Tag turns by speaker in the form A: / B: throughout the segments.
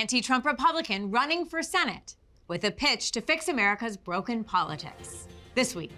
A: anti-Trump Republican running for Senate with a pitch to fix America's broken politics. This week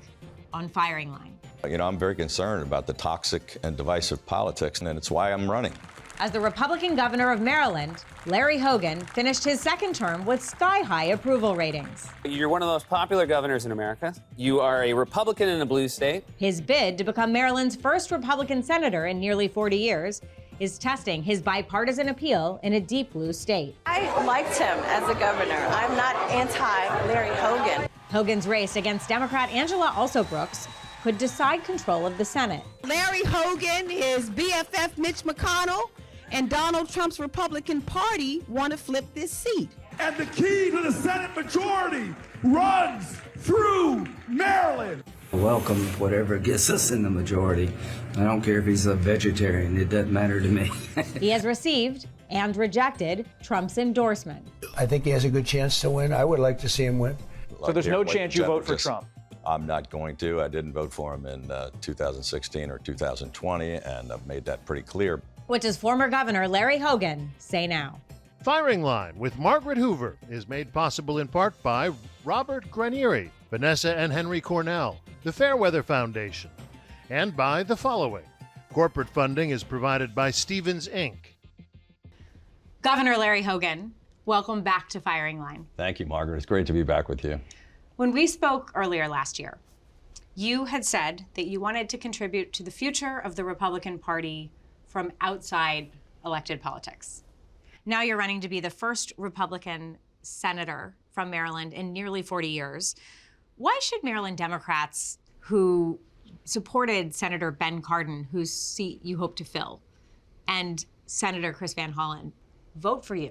A: on Firing Line.
B: I'm very concerned about the toxic and divisive politics, and it's why I'm running.
A: As the Republican governor of Maryland, Larry Hogan finished his second term with sky-high approval ratings.
C: You're one of the most popular governors in America. You are a Republican in a blue state.
A: His bid to become Maryland's first Republican senator in nearly 40 years is testing his bipartisan appeal in a deep blue state.
D: I liked him as a governor. I'm not anti-Larry Hogan.
A: Hogan's race against Democrat Angela Alsobrooks could decide control of the Senate.
E: Larry Hogan, his BFF Mitch McConnell, and Donald Trump's Republican Party want to flip this seat.
F: And the key to the Senate majority runs through Maryland.
G: Welcome whatever gets us in the majority. I don't care if he's a vegetarian, it doesn't matter to me.
A: He has received and rejected Trump's endorsement.
H: I think he has a good chance to win. I would like to see him win.
I: So there's no chance you vote for Trump?
B: I'm not going to. I didn't vote for him in 2016 or 2020, and I've made that pretty clear.
A: What does former Governor Larry Hogan say now?
J: Firing Line with Margaret Hoover is made possible in part by Robert Granieri, Vanessa and Henry Cornell, the Fairweather Foundation, and by the following. Corporate funding is provided by Stevens, Inc.
A: Governor Larry Hogan, welcome back to Firing Line.
B: Thank you, Margaret. It's great to be back with you.
A: When we spoke earlier last year, you had said that you wanted to contribute to the future of the Republican Party from outside elected politics. Now you're running to be the first Republican senator from Maryland in nearly 40 years. Why should Maryland Democrats who supported Senator Ben Cardin, whose seat you hope to fill, and Senator Chris Van Hollen vote for you?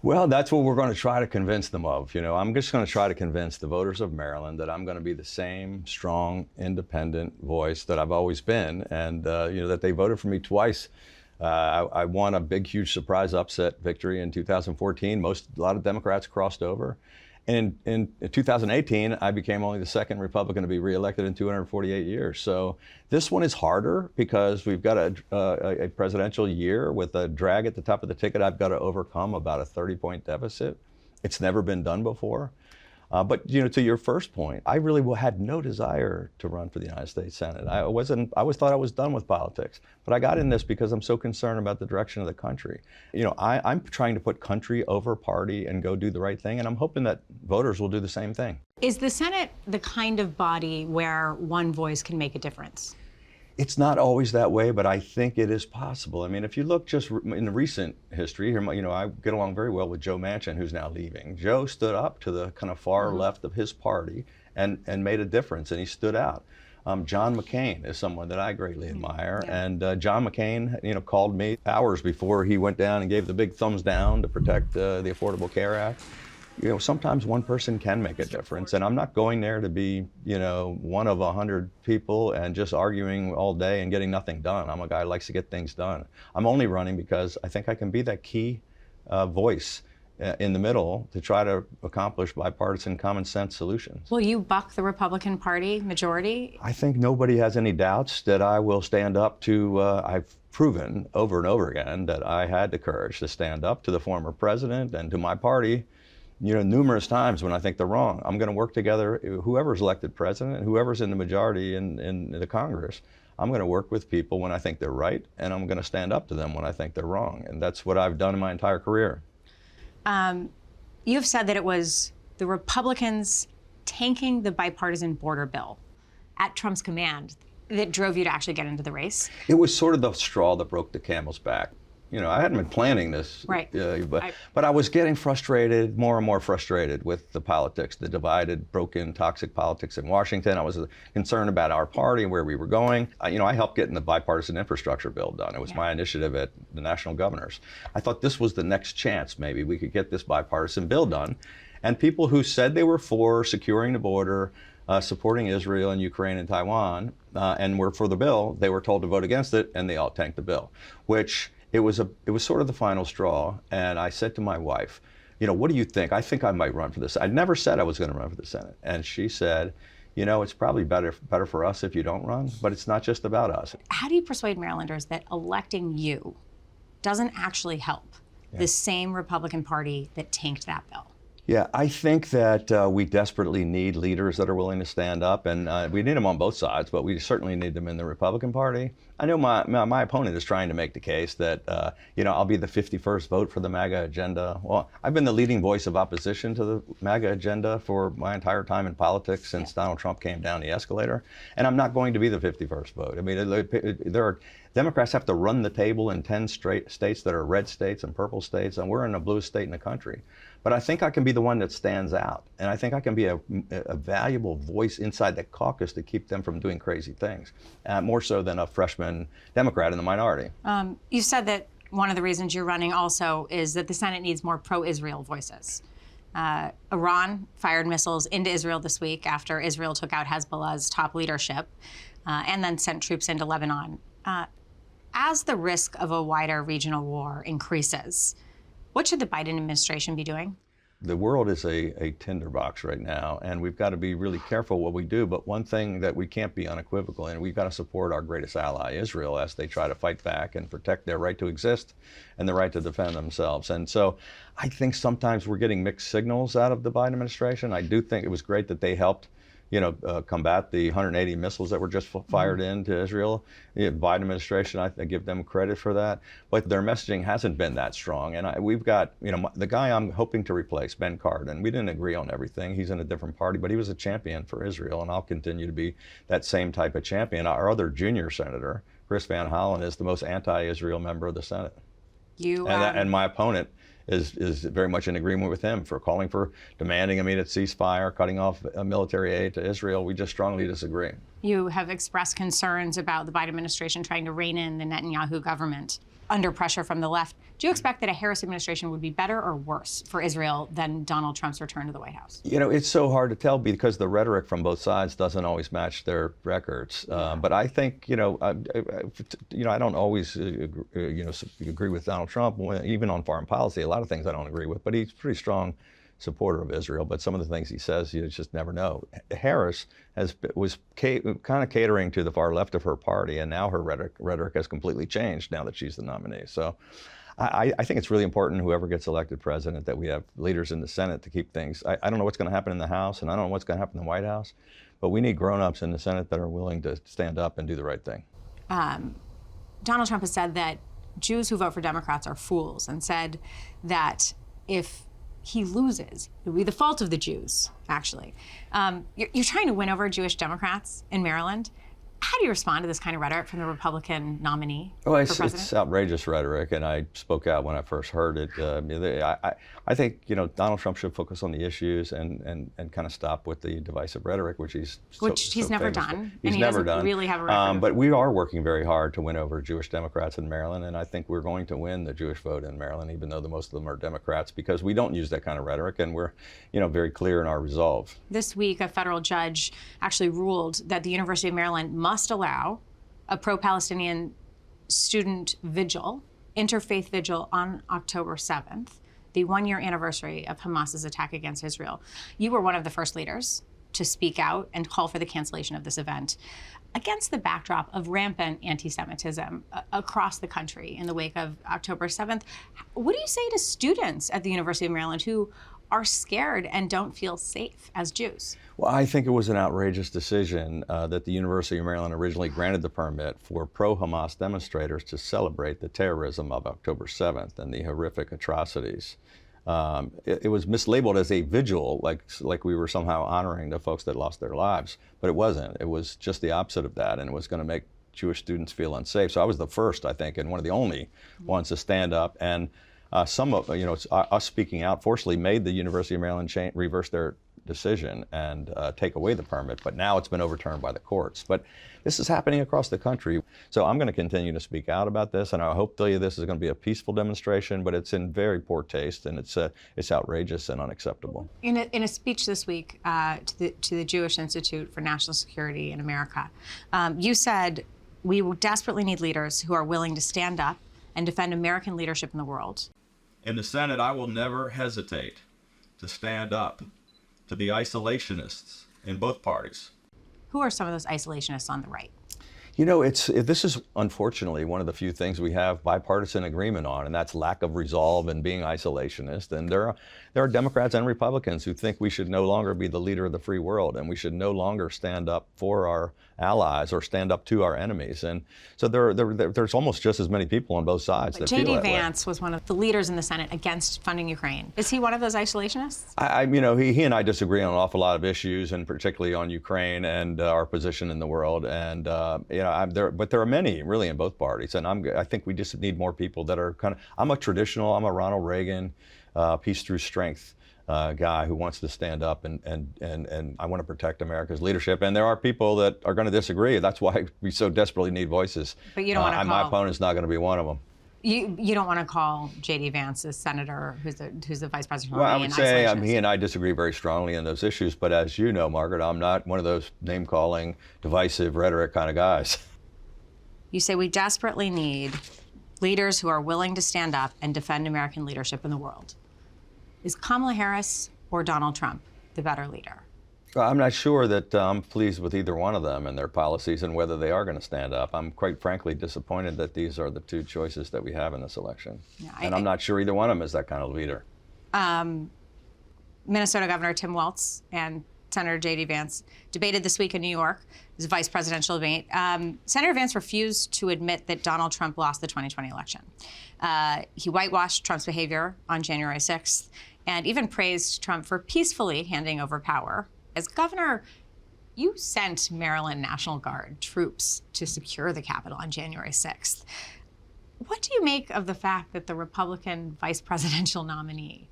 B: Well, that's what we're going to try to convince them of. I'm just going to try to convince the voters of Maryland that I'm going to be the same strong, independent voice that I've always been, and that they voted for me twice. I won a big, huge surprise upset victory in 2014. A lot of Democrats crossed over. And in 2018, I became only the second Republican to be reelected in 248 years. So this one is harder because we've got a presidential year with a drag at the top of the ticket. I've got to overcome about a 30-point deficit. It's never been done before. But to your first point, I really had no desire to run for the United States Senate. I always thought I was done with politics, but I got in this because I'm so concerned about the direction of the country. I'm trying to put country over party and go do the right thing, and I'm hoping that voters will do the same thing.
A: Is the Senate the kind of body where one voice can make a difference?
B: It's not always that way, but I think it is possible. I mean, if you look just in the recent history, I get along very well with Joe Manchin, who's now leaving. Joe stood up to the kind of far left of his party and made a difference, and he stood out. John McCain is someone that I greatly admire, and John McCain, called me hours before he went down and gave the big thumbs down to protect the Affordable Care Act. Sometimes one person can make a difference, and I'm not going there to be, one of 100 people and just arguing all day and getting nothing done. I'm a guy who likes to get things done. I'm only running because I think I can be that key voice in the middle to try to accomplish bipartisan common sense solutions.
A: Will you buck the Republican Party majority?
B: I think nobody has any doubts that I will stand up to, I've proven over and over again that I had the courage to stand up to the former president and to my party numerous times when I think they're wrong. I'm going to work together, whoever's elected president, whoever's in the majority in the Congress, I'm going to work with people when I think they're right, and I'm going to stand up to them when I think they're wrong. And that's what I've done in my entire career.
A: You've said that it was the Republicans tanking the bipartisan border bill at Trump's command that drove you to actually get into the race.
B: It was sort of the straw that broke the camel's back. I hadn't been planning this,
A: right.
B: But I was getting frustrated, more and more frustrated with the politics, the divided, broken, toxic politics in Washington. I was concerned about our party and where we were going. I helped getting the bipartisan infrastructure bill done. It was my initiative at the national governors. I thought this was the next chance. Maybe we could get this bipartisan bill done. And people who said they were for securing the border, supporting Israel and Ukraine and Taiwan, and were for the bill, they were told to vote against it, and they all tanked the bill, which it was sort of the final straw. And I said to my wife, what do you think? I think I might run for this. I never said I was going to run for the Senate. And she said, it's probably better for us if you don't run, but it's not just about us.
A: How do you persuade Marylanders that electing you doesn't actually help the same Republican Party that tanked that bill?
B: Yeah, I think that we desperately need leaders that are willing to stand up, and we need them on both sides, but we certainly need them in the Republican Party. I know my opponent is trying to make the case that, I'll be the 51st vote for the MAGA agenda. Well, I've been the leading voice of opposition to the MAGA agenda for my entire time in politics since Donald Trump came down the escalator, and I'm not going to be the 51st vote. I mean, Democrats have to run the table in 10 states that are red states and purple states, and we're in the bluest state in the country. But I think I can be the one that stands out, and I think I can be a valuable voice inside the caucus to keep them from doing crazy things, more so than a freshman Democrat in the minority.
A: You said that one of the reasons you're running also is that the Senate needs more pro-Israel voices. Iran fired missiles into Israel this week after Israel took out Hezbollah's top leadership and then sent troops into Lebanon. As the risk of a wider regional war increases, what should the Biden administration be doing?
B: The world is a tinderbox right now, and we've got to be really careful what we do. But one thing that we can't be unequivocal in, we've got to support our greatest ally, Israel, as they try to fight back and protect their right to exist and the right to defend themselves. And so I think sometimes we're getting mixed signals out of the Biden administration. I do think it was great that they helped combat the 180 missiles that were just fired into Israel. The Biden administration, I give them credit for that. But their messaging hasn't been that strong. And we've got, the guy I'm hoping to replace, Ben Cardin, we didn't agree on everything. He's in a different party, but he was a champion for Israel, and I'll continue to be that same type of champion. Our other junior senator, Chris Van Hollen, is the most anti-Israel member of the Senate. And my opponent is very much in agreement with him for calling for demanding immediate ceasefire, cutting off military aid to Israel. We just strongly disagree.
A: You have expressed concerns about the Biden administration trying to rein in the Netanyahu government under pressure from the left. Do you expect that a Harris administration would be better or worse for Israel than Donald Trump's return to the White House?
B: It's so hard to tell because the rhetoric from both sides doesn't always match their records. But I think, I don't always, agree with Donald Trump, even on foreign policy. A lot of things I don't agree with, but he's a pretty strong supporter of Israel. But some of the things he says, you just never know. Harris was kind of catering to the far left of her party, and now her rhetoric has completely changed now that she's the nominee. So I think it's really important, whoever gets elected president, that we have leaders in the Senate to keep things. I don't know what's going to happen in the House, and I don't know what's going to happen in the White House, but we need grown-ups in the Senate that are willing to stand up and do the right thing.
A: Donald Trump has said that Jews who vote for Democrats are fools, and said that if he loses, it would be the fault of the Jews, actually. You're trying to win over Jewish Democrats in Maryland. How do you respond to this kind of rhetoric from the Republican nominee for president? It's
B: outrageous rhetoric, and I spoke out when I first heard it. I think Donald Trump should focus on the issues and kind of stop with the divisive rhetoric, which he's
A: never done.
B: He's never done.
A: Really have a record.
B: But we are working very hard to win over Jewish Democrats in Maryland, and I think we're going to win the Jewish vote in Maryland, even though most of them are Democrats, because we don't use that kind of rhetoric, and we're very clear in our resolve.
A: This week, a federal judge actually ruled that the University of Maryland must allow a pro-Palestinian student vigil, interfaith vigil, on October 7th, the one-year anniversary of Hamas's attack against Israel. You were one of the first leaders to speak out and call for the cancellation of this event against the backdrop of rampant anti-Semitism across the country in the wake of October 7th. What do you say to students at the University of Maryland who are scared and don't feel safe as Jews?
B: Well, I think it was an outrageous decision that the University of Maryland originally granted the permit for pro-Hamas demonstrators to celebrate the terrorism of October 7th and the horrific atrocities. It was mislabeled as a vigil, like we were somehow honoring the folks that lost their lives, but it wasn't. It was just the opposite of that, and it was going to make Jewish students feel unsafe. So I was the first, I think, and one of the only ones to stand up. And some of, us speaking out forcefully made the University of Maryland reverse their decision and take away the permit, but now it's been overturned by the courts. But this is happening across the country. So I'm going to continue to speak out about this, and I hope to you this is going to be a peaceful demonstration, but it's in very poor taste, and it's outrageous and unacceptable.
A: In a speech this week to the Jewish Institute for National Security in America, you said, "We desperately need leaders who are willing to stand up and defend American leadership in the world."
K: In the Senate, I will never hesitate to stand up to the isolationists in both parties.
A: Who are some of those isolationists on the right?
B: This is unfortunately one of the few things we have bipartisan agreement on, and that's lack of resolve and being isolationist. And there are Democrats and Republicans who think we should no longer be the leader of the free world, and we should no longer stand up for our allies or stand up to our enemies. And so there's almost just as many people on both sides that feel that way.
A: J.D. Vance was one of the leaders in the Senate against funding Ukraine. Is he one of those isolationists?
B: He and I disagree on an awful lot of issues, and particularly on Ukraine and our position in the world. And but there are many really in both parties, and I think we just need more people that are I'm a Ronald Reagan, peace through strength guy who wants to stand up and I want to protect America's leadership. And there are people that are going to disagree. That's why we so desperately need voices.
A: But you don't want to
B: my opponent's not going to be one of them.
A: You don't want to call J.D. Vance a senator who's the vice president.
B: Well, I would say he and I disagree very strongly on those issues. But as you know, Margaret, I'm not one of those name-calling, divisive rhetoric kind of guys.
A: You say we desperately need leaders who are willing to stand up and defend American leadership in the world. Is Kamala Harris or Donald Trump the better leader?
B: Well, I'm not sure that I'm pleased with either one of them and their policies and whether they are going to stand up. I'm quite frankly disappointed that these are the two choices that we have in this election. Yeah, I'm not sure either one of them is that kind of leader.
A: Minnesota Governor Tim Walz and Senator J.D. Vance debated this week in New York. It was a vice presidential debate. Senator Vance refused to admit that Donald Trump lost the 2020 election. He whitewashed Trump's behavior on January 6th and even praised Trump for peacefully handing over power. As governor, you sent Maryland National Guard troops to secure the Capitol on January 6th. What do you make of the fact that the Republican vice presidential nominee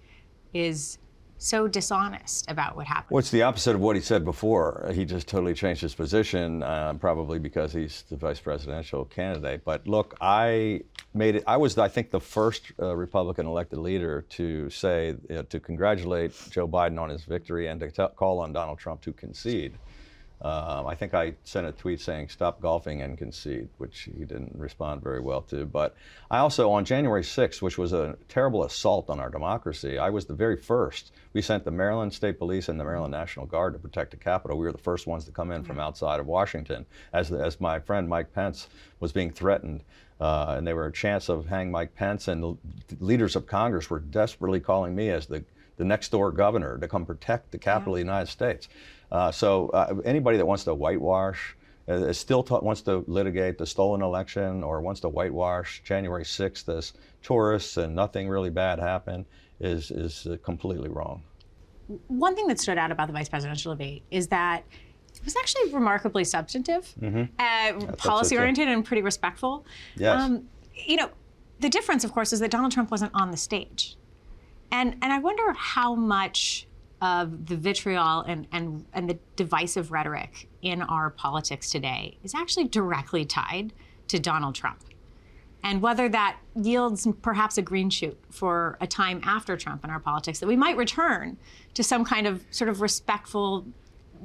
A: is so dishonest about what happened?
B: Well, it's the opposite of what he said before. He just totally changed his position, probably because he's the vice presidential candidate. But look, I was, I think, the first Republican elected leader to say, to congratulate Joe Biden on his victory and to call on Donald Trump to concede. I think I sent a tweet saying, stop golfing and concede, which he didn't respond very well to. But I also, on January 6th, which was a terrible assault on our democracy, I was the very first. We sent the Maryland State Police and the Maryland National Guard to protect the Capitol. We were the first ones to come in from outside of Washington as my friend Mike Pence was being threatened. And there were a chance of hanging Mike Pence, and the leaders of Congress were desperately calling me as the next door governor to come protect the Capitol of the United States. So anybody that wants to whitewash, wants to litigate the stolen election or wants to whitewash January 6th as tourists and nothing really bad happened is completely wrong.
A: One thing that stood out about the vice presidential debate is that it was actually remarkably substantive, policy-oriented, and pretty respectful.
B: Yes.
A: The difference, of course, is that Donald Trump wasn't on the stage. And I wonder how much of the vitriol and the divisive rhetoric in our politics today is actually directly tied to Donald Trump. And whether that yields perhaps a green shoot for a time after Trump in our politics, that we might return to some kind of sort of respectful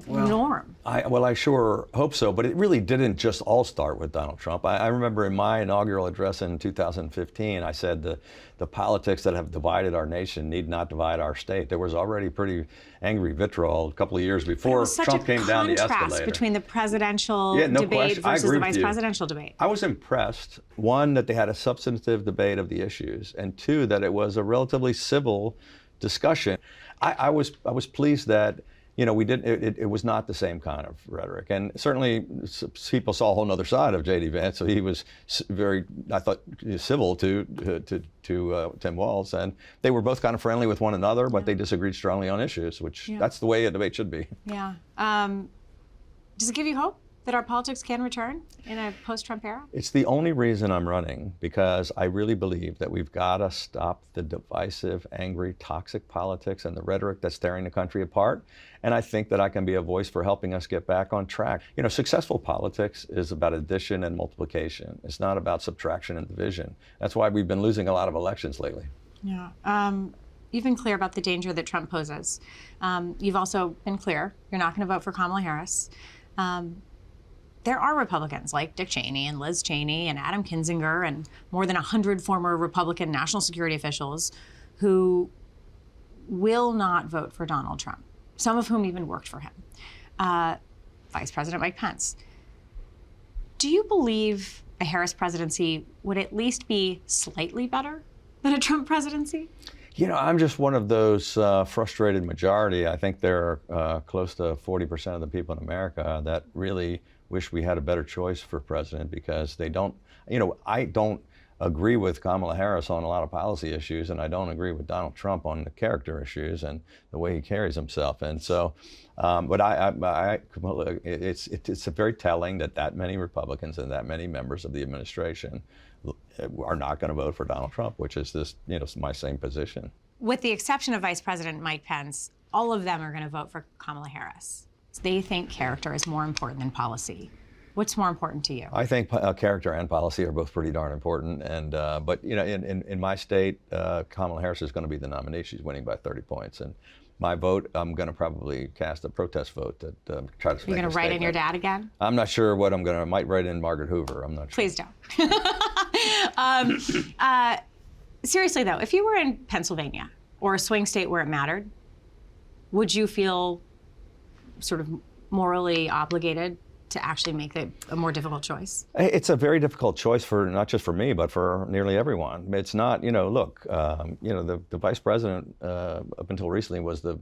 A: norm.
B: I sure hope so, but it really didn't just all start with Donald Trump. I remember in my inaugural address in 2015, I said the politics that have divided our nation need not divide our state. There was already pretty angry vitriol a couple of years before Trump came down the escalator.
A: Such a contrast between the presidential debate versus the vice presidential debate.
B: I was impressed, one, that they had a substantive debate of the issues, and two, that it was a relatively civil discussion. I was pleased that we didn't. It was not the same kind of rhetoric, and certainly people saw a whole other side of J.D. Vance. So he was very, I thought, civil to Tim Walz, and they were both kind of friendly with one another, but they disagreed strongly on issues, which that's the way a debate should be.
A: Yeah. Does it give you hope that our politics can return in a post-Trump era?
B: It's the only reason I'm running, because I really believe that we've got to stop the divisive, angry, toxic politics and the rhetoric that's tearing the country apart. And I think that I can be a voice for helping us get back on track. Successful politics is about addition and multiplication. It's not about subtraction and division. That's why we've been losing a lot of elections lately.
A: Yeah. You've been clear about the danger that Trump poses. You've also been clear you're not going to vote for Kamala Harris. There are Republicans like Dick Cheney and Liz Cheney and Adam Kinzinger and more than 100 former Republican national security officials who will not vote for Donald Trump, some of whom even worked for him. Vice President Mike Pence. Do you believe a Harris presidency would at least be slightly better than a Trump presidency?
B: You know, I'm just one of those frustrated majority. I think there are close to 40% of the people in America that really wish we had a better choice for president because they don't, I don't agree with Kamala Harris on a lot of policy issues, and I don't agree with Donald Trump on the character issues and the way he carries himself. And so, but it's very telling that many Republicans and that many members of the administration are not going to vote for Donald Trump, which is this, my same position.
A: With the exception of Vice President Mike Pence, all of them are going to vote for Kamala Harris. They think character is more important than policy. What's more important to you? I
B: think character and policy are both pretty darn important. And but in my state, Kamala Harris is going to be the nominee. She's winning by 30 points. And my vote, I'm going to probably cast a protest vote to try to.
A: You're going to write in your dad again?
B: I'm not sure what I'm going to. I might write in Margaret Hoover. I'm not sure.
A: Please don't. Seriously though, if you were in Pennsylvania or a swing state where it mattered, would you feel sort of morally obligated to actually make a more difficult choice?
B: It's a very difficult choice for not just for me, but for nearly everyone. It's not, look, the vice president up until recently was the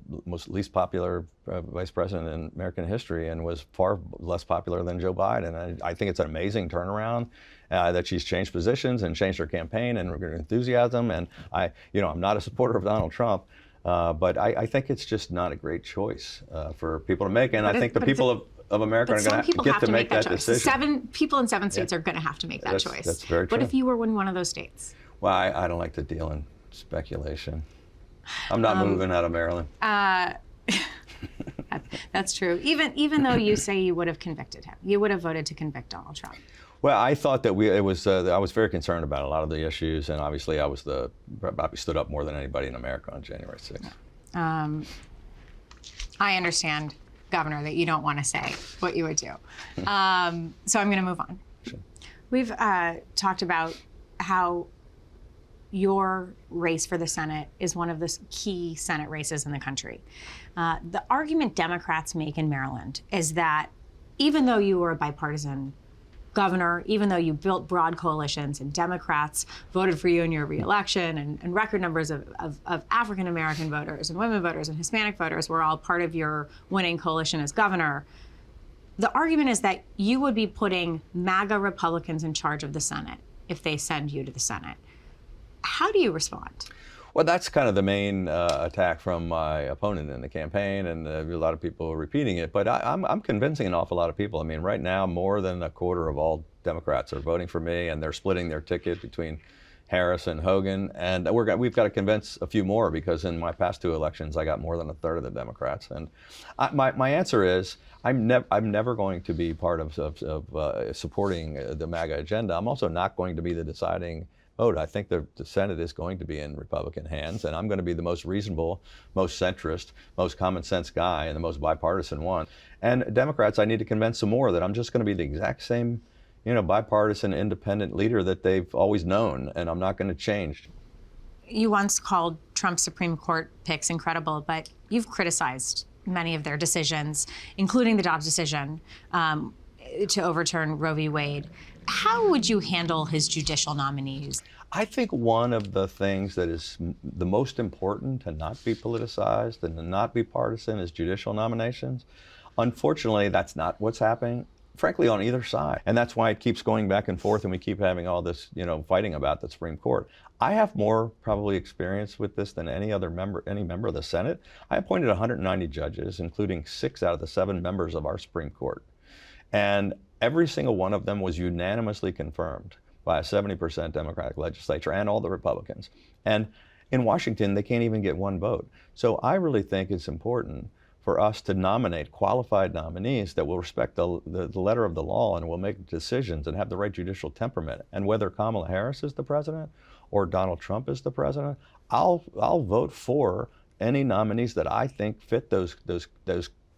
B: least popular vice president in American history and was far less popular than Joe Biden. I think it's an amazing turnaround that she's changed positions and changed her campaign and her enthusiasm. And I'm not a supporter of Donald Trump. But I think it's just not a great choice for people to make. And I think the people of America are going to get to make that decision.
A: 7 people in 7 states are going to have to make that choice.
B: That's very true.
A: What if you were in one of those states?
B: Well, I don't like to deal in speculation. I'm not moving out of Maryland.
A: That's true. Even though you say you would have convicted him, you would have voted to convict Donald Trump.
B: Well, I thought that I was very concerned about a lot of the issues, and obviously I probably stood up more than anybody in America on January 6th.
A: I understand, Governor, that you don't want to say what you would do. So I'm going to move on.
B: Sure.
A: We've talked about how your race for the Senate is one of the key Senate races in the country. The argument Democrats make in Maryland is that even though you were a bipartisan governor, even though you built broad coalitions and Democrats voted for you in your reelection and record numbers of African-American voters and women voters and Hispanic voters were all part of your winning coalition as governor, the argument is that you would be putting MAGA Republicans in charge of the Senate if they send you to the Senate. How do you respond?
B: Well, that's kind of the main attack from my opponent in the campaign, and a lot of people are repeating it. But I'm convincing an awful lot of people. I mean, right now, more than a quarter of all Democrats are voting for me, and they're splitting their ticket between Harris and Hogan. And we've got to convince a few more, because in my past 2 elections, I got more than a third of the Democrats. And my answer is, I'm never going to be part of supporting the MAGA agenda. I'm also not going to be the deciding vote. I think the Senate is going to be in Republican hands, and I'm going to be the most reasonable, most centrist, most common sense guy, and the most bipartisan one. And Democrats, I need to convince some more that I'm just going to be the exact same, bipartisan, independent leader that they've always known, and I'm not going to change.
A: You once called Trump's Supreme Court picks incredible, but you've criticized many of their decisions, including the Dobbs decision to overturn Roe v. Wade. How would you handle his judicial nominees?
B: I think one of the things that is the most important to not be politicized and to not be partisan is judicial nominations. Unfortunately, that's not what's happening, frankly, on either side. And that's why it keeps going back and forth, and we keep having all this, fighting about the Supreme Court. I have more probably experience with this than any member of the Senate. I appointed 190 judges, including 6 out of the 7 members of our Supreme Court. And every single one of them was unanimously confirmed by a 70% Democratic legislature and all the Republicans. And in Washington, they can't even get 1 vote. So I really think it's important for us to nominate qualified nominees that will respect the letter of the law and will make decisions and have the right judicial temperament. And whether Kamala Harris is the president or Donald Trump is the president, I'll vote for any nominees that I think fit those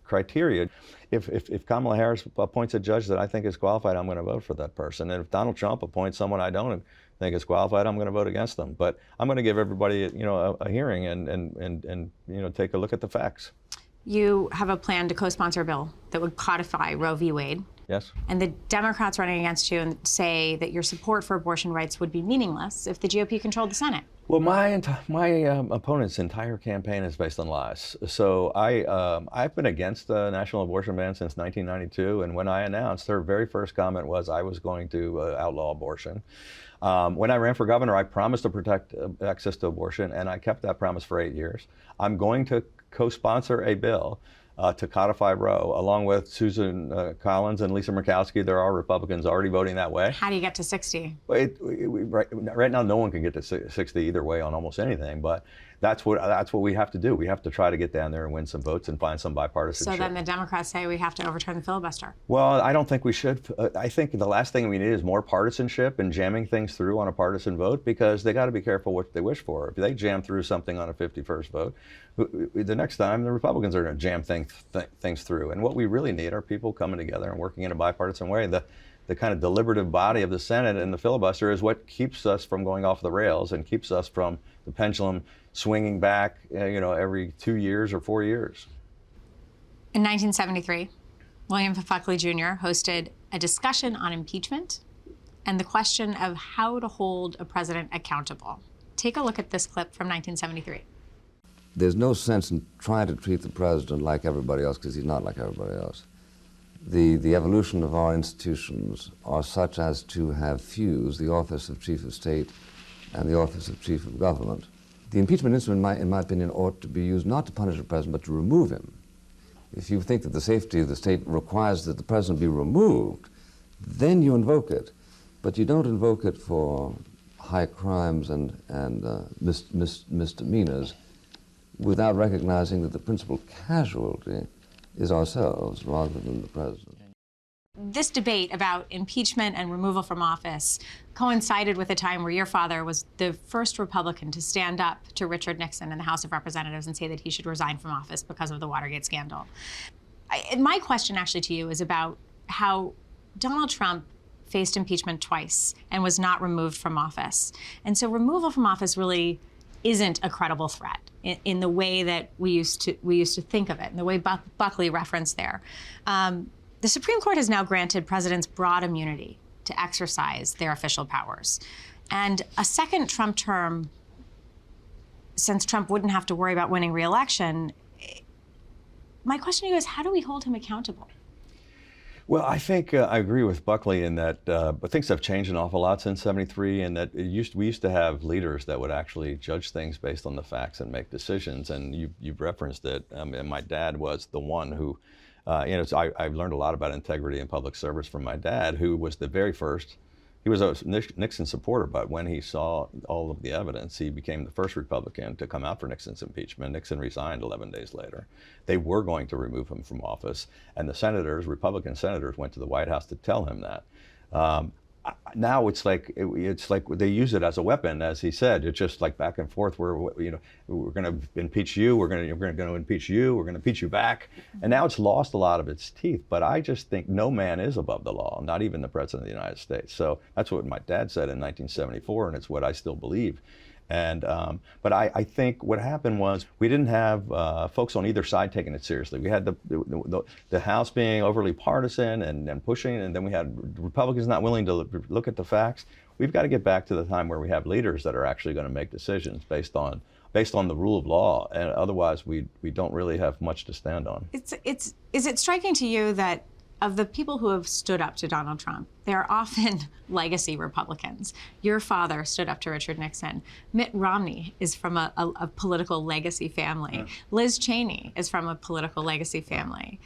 B: criteria. If Kamala Harris appoints a judge that I think is qualified, I'm going to vote for that person. And if Donald Trump appoints someone I don't think is qualified, I'm going to vote against them. But I'm going to give everybody, a hearing and take a look at the facts.
A: You have a plan to co-sponsor a bill that would codify Roe v. Wade
B: Yes.
A: And the Democrats running against you and say that your support for abortion rights would be meaningless if the GOP controlled the Senate.
B: Well, my opponent's entire campaign is based on lies. So I've been against the national abortion ban since 1992, and when I announced, their very first comment was I was going to outlaw abortion. When I ran for governor, I promised to protect access to abortion, and I kept that promise for 8 years. I'm going to co-sponsor a bill to codify Roe, along with Susan Collins and Lisa Murkowski. There are Republicans already voting that way.
A: How do you get to 60?
B: Right now, no one can get to 60 either way on almost anything, but that's what we have to do. We have to try to get down there and win some votes and find some bipartisanship.
A: So then the Democrats say we have to overturn the filibuster.
B: Well, I don't think we should. I think the last thing we need is more partisanship and jamming things through on a partisan vote, because they got to be careful what they wish for. If they jam through something on a 51st vote, the next time the Republicans are going to jam things through. And what we really need are people coming together and working in a bipartisan way. The kind of deliberative body of the Senate and the filibuster is what keeps us from going off the rails and keeps us from the pendulum swinging back, every 2 years or 4 years.
A: In 1973, William Buckley Jr. hosted a discussion on impeachment and the question of how to hold a president accountable. Take a look at this clip from 1973.
L: There's no sense in trying to treat the president like everybody else, because he's not like everybody else. The evolution of our institutions are such as to have fused the office of Chief of State and the office of Chief of Government. The impeachment instrument, in my opinion, ought to be used not to punish the president, but to remove him. If you think that the safety of the state requires that the president be removed, then you invoke it. But you don't invoke it for high crimes and misdemeanors without recognizing that the principal casualty is ourselves rather than the president.
A: This debate about impeachment and removal from office coincided with a time where your father was the first Republican to stand up to Richard Nixon in the House of Representatives and say that he should resign from office because of the Watergate scandal. My question actually to you is about how Donald Trump faced impeachment twice and was not removed from office. And so removal from office really isn't a credible threat in the way that we used to think of it, in the way Buckley referenced there. The Supreme Court has now granted presidents broad immunity to exercise their official powers. And a second Trump term, since Trump wouldn't have to worry about winning re-election, my question to you is, how do we hold him accountable?
B: Well, I think I agree with Buckley in that but things have changed an awful lot since '73, and that we used to have leaders that would actually judge things based on the facts and make decisions. And you've referenced it. And my dad was the one who, I've learned a lot about integrity and public service from my dad, who was the very first. He was a Nixon supporter, but when he saw all of the evidence, he became the first Republican to come out for Nixon's impeachment. Nixon resigned 11 days later. They were going to remove him from office, and the senators, Republican senators, went to the White House to tell him that. Now it's like they use it as a weapon, as he said. It's just like back and forth. We're going to impeach you. We're going to impeach you. We're going to impeach you back. And now it's lost a lot of its teeth. But I just think no man is above the law, not even the president of the United States. So that's what my dad said in 1974, and it's what I still believe. And but I think what happened was we didn't have folks on either side taking it seriously. We had the House being overly partisan and pushing, and then we had Republicans not willing to look at the facts. We've got to get back to the time where we have leaders that are actually going to make decisions based on the rule of law, and otherwise we don't really have much to stand on.
A: Is it striking to you that of the people who have stood up to Donald Trump, they're often legacy Republicans? Your father stood up to Richard Nixon. Mitt Romney is from a political legacy family. Yeah. Liz Cheney is from a political legacy family.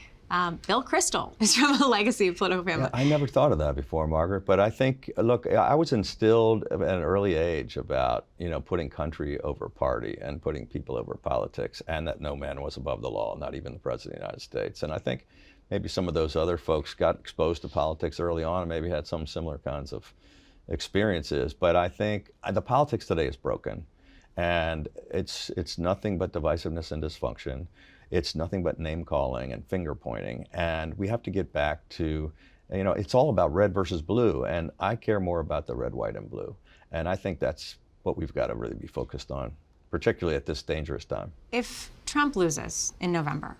A: Bill Kristol is from a legacy political family.
B: Yeah, I never thought of that before, Margaret, but I think, look, I was instilled at an early age about, putting country over party and putting people over politics, and that no man was above the law, not even the President of the United States. And I think maybe some of those other folks got exposed to politics early on and maybe had some similar kinds of experiences. But I think the politics today is broken, and it's nothing but divisiveness and dysfunction. It's nothing but name calling and finger pointing. And we have to get back to, it's all about red versus blue. And I care more about the red, white, and blue. And I think that's what we've got to really be focused on, particularly at this dangerous time.
A: If Trump loses in November,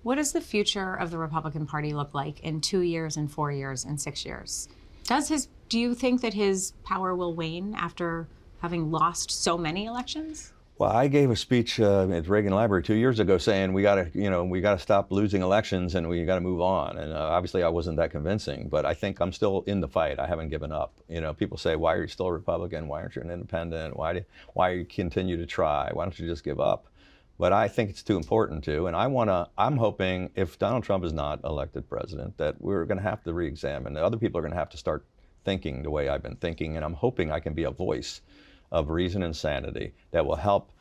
A: What does the future of the Republican Party look like in 2 years, in 4 years, in 6 years? Do you think that his power will wane after having lost so many elections?
B: Well, I gave a speech at Reagan Library 2 years ago saying we got to stop losing elections and we got to move on. And obviously, I wasn't that convincing, but I think I'm still in the fight. I haven't given up. People say, "Why are you still a Republican? Why aren't you an independent? Why you continue to try? Why don't you just give up?" But I think it's too important to. And I'm hoping if Donald Trump is not elected president, that we're going to have to re-examine. Other people are going to have to start thinking the way I've been thinking. And I'm hoping I can be a voice of reason and sanity that will help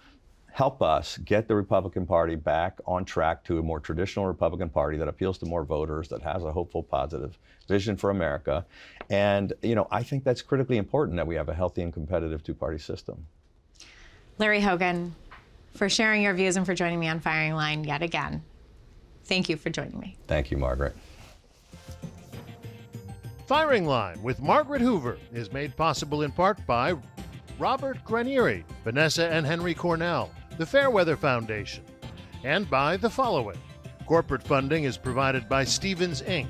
B: us get the Republican Party back on track to a more traditional Republican Party that appeals to more voters, that has a hopeful, positive vision for America. And, I think that's critically important that we have a healthy and competitive two-party system.
A: Larry Hogan, for sharing your views and for joining me on Firing Line yet again. Thank you for joining me.
B: Thank you, Margaret.
J: Firing Line with Margaret Hoover is made possible in part by Robert Granieri, Vanessa and Henry Cornell, the Fairweather Foundation, and by the following. Corporate funding is provided by Stevens, Inc.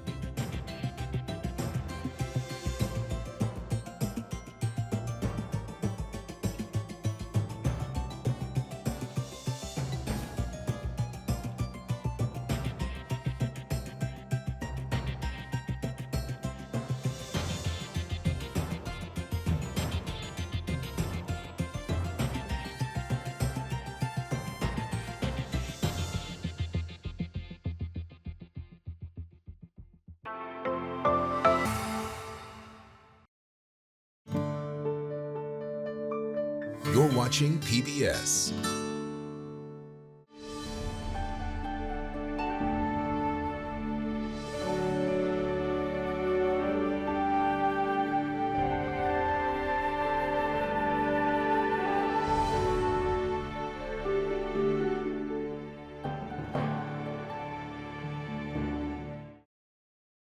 M: You're watching PBS.